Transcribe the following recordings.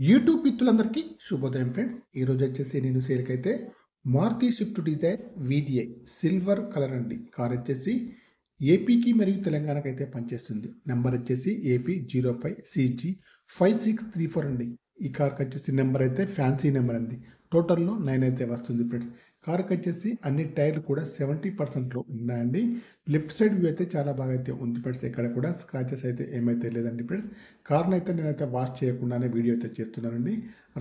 YouTube మిత్రులందరికీ శుభోదయం friends. ఈరోజు వచ్చేసి నేను సేల్కైతే Maruti Swift Dzire VDI silver colour అండి. కార్ వచ్చేసి ఏపీకి మరియు తెలంగాణకు అయితే పనిచేస్తుంది. నెంబర్ వచ్చేసి ఏపీ 05CG5634 అండి. ఈ కార్కి వచ్చేసి నెంబర్ అయితే ఫ్యాన్సీ నెంబర్ అండి. టోటల్లో 9 అయితే వస్తుంది ఫ్రెండ్స్. కార్కి వచ్చేసి అన్ని టైర్లు కూడా 70% ఉన్నాయండి. లెఫ్ట్ సైడ్ వ్యూ అయితే చాలా బాగా అయితే ఉంది ఫ్రెండ్స్. ఇక్కడ కూడా స్క్రాచెస్ అయితే ఏమైతే లేదండి ఫ్రెండ్స్. కార్ని అయితే నేనైతే వాష్ చేయకుండానే వీడియో అయితే చేస్తున్నానండి.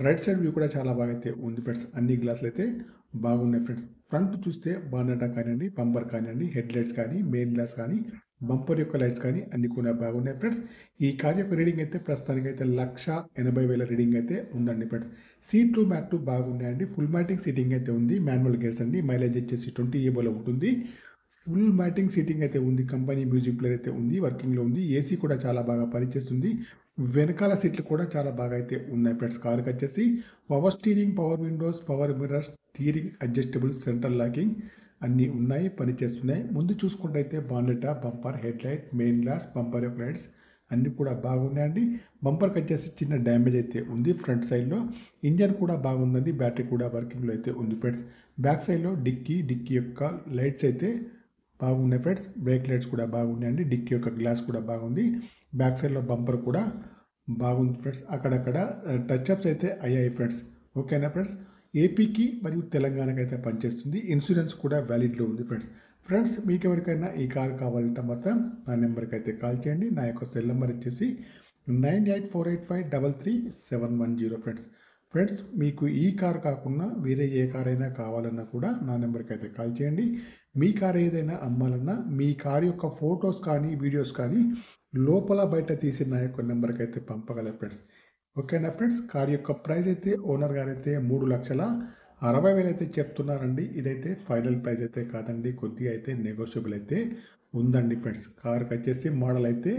రైట్ సైడ్ వ్యూ కూడా చాలా బాగా అయితే ఉంది ఫ్రెండ్స్. అన్ని గ్లాసులు అయితే బాగున్నాయి ఫ్రెండ్స్. ఫ్రంట్ చూస్తే బానెట్ కానివ్వండి, బంపర్ కానివ్వండి, హెడ్ లైట్స్ కానీ, మెయిన్ గ్లాస్ కానీ, బంపర్ యొక్క లైట్స్ కానీ అన్ని కూడా బాగున్నాయి ఫ్రెండ్స్. ఈ కార్ యొక్క రీడింగ్ అయితే ప్రస్తుతానికి అయితే 1,80,000 రీడింగ్ అయితే ఉందండి ఫ్రెండ్స్. సీట్లు మ్యాట్ బాగున్నాయండి. ఫుల్ మ్యాటింగ్ సీటింగ్ అయితే ఉంది. మాన్యువల్ గేర్స్ అండి. మైలేజ్ వచ్చేసి 20 ఏబోలో ఉంటుంది. ఫుల్ మ్యాటింగ్ సీటింగ్ అయితే ఉంది. కంపెనీ మ్యూజిక్ ప్లేయర్ అయితే ఉంది, వర్కింగ్లో ఉంది. ఏసీ కూడా చాలా బాగా పనిచేస్తుంది. వెనకాల సీట్లు కూడా చాలా బాగా అయితే ఉన్నాయి ఫ్రెండ్స్. కార్కి వచ్చేసి power steering, power Windows, power mirrors, steering adjustable, central locking అన్నీ ఉన్నాయి, పనిచేస్తున్నాయి. ముందు చూసుకుంటే అయితే bonnet, bumper, head light, main glass, bumper యొక్క లైట్స్ అన్నీ కూడా బాగున్నాయండి. బంపర్కి వచ్చేసి చిన్న డ్యామేజ్ అయితే ఉంది ఫ్రంట్ సైడ్లో. ఇంజన్ కూడా బాగుందండి. బ్యాటరీ కూడా వర్కింగ్లో అయితే ఉంది ఫ్రెండ్స్. బ్యాక్ సైడ్లో డిక్కీ యొక్క లైట్స్ అయితే బాగున్నాయి ఫ్రెండ్స్. బ్రేక్ లైట్స్ కూడా బాగున్నాయండి. డిక్కీ యొక్క గ్లాస్ కూడా బాగుంది. బ్యాక్ సైడ్లో బంపర్ కూడా బాగుంది ఫ్రెండ్స్. అక్కడక్కడ టచ్అప్స్ అయితే అయ్యాయి ఫ్రెండ్స్. ఓకేనా ఫ్రెండ్స్. ఏపీకి మరియు తెలంగాణకి అయితే పనిచేస్తుంది. ఇన్సూరెన్స్ కూడా వ్యాలిడ్లో ఉంది ఫ్రెండ్స్. ఫ్రెండ్స్, మీకు ఎవరికైనా ఈ కార్ కావాలంటే మాత్రం నా నెంబర్కి అయితే కాల్ చేయండి. నా యొక్క సెల్ నెంబర్ వచ్చేసి 9848533710 ఫ్రెండ్స్. ఫ్రెండ్స్, మీకు ఈ కార్ కాకుండా వేరే ఏ కార్ అయినా కావాలన్నా కూడా నా నెంబర్కి అయితే కాల్ చేయండి. మీ కార్ ఏదైనా అమ్మాలన్నా, మీ కార్ యొక్క ఫొటోస్ కానీ, వీడియోస్ కానీ లోపల బయట తీసి నా యొక్క నెంబర్కి అయితే పంపగలరు ఫ్రెండ్స్. ఓకేనా ఫ్రెండ్స్. కార్ యొక్క ప్రైస్ అయితే ఓనర్ గారు అయితే 3,60,000 అయితే చెప్తున్నారండి. ఇదైతే ఫైనల్ ప్రైస్ అయితే కాదండి, కొద్దిగా అయితే నెగోషియబుల్ అయితే ఉందండి ఫ్రెండ్స్. కార్కి వచ్చేసి మోడల్ అయితే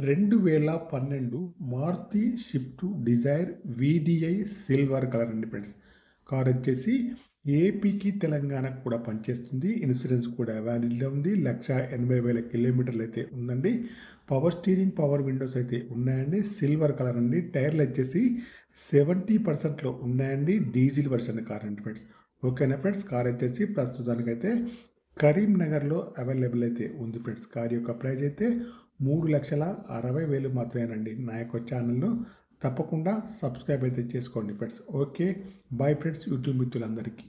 2012 Maruti Swift Dzire VDI silver colour అండి ఫ్రెండ్స్. కార్ వచ్చేసి ఏపీకి తెలంగాణకు కూడా పనిచేస్తుంది. ఇన్సూరెన్స్ కూడా వ్యాలిడ్లో ఉంది. 1,80,000 కిలోమీటర్లు అయితే ఉందండి. పవర్ స్టీరింగ్, పవర్ విండోస్ అయితే ఉన్నాయండి. సిల్వర్ కలర్ అండి. టైర్లు వచ్చేసి 70%లో ఉన్నాయండి. డీజిల్ వర్షన్ కార్ అండి ఫ్రెండ్స్. ఓకేనా ఫ్రెండ్స్. కార్ వచ్చేసి ప్రస్తుతానికైతే కరీంనగర్లో అవైలబుల్ అయితే ఉంది ఫ్రెండ్స్. కార్ యొక్క ప్రైస్ అయితే 3,60,000 మాత్రమేనండి. నా యొక్క ఛానల్లో తప్పకుండా సబ్స్క్రైబ్ అయితే చేసుకోండి friends. Okay, bye friends, YouTube మిత్రులందరికీ.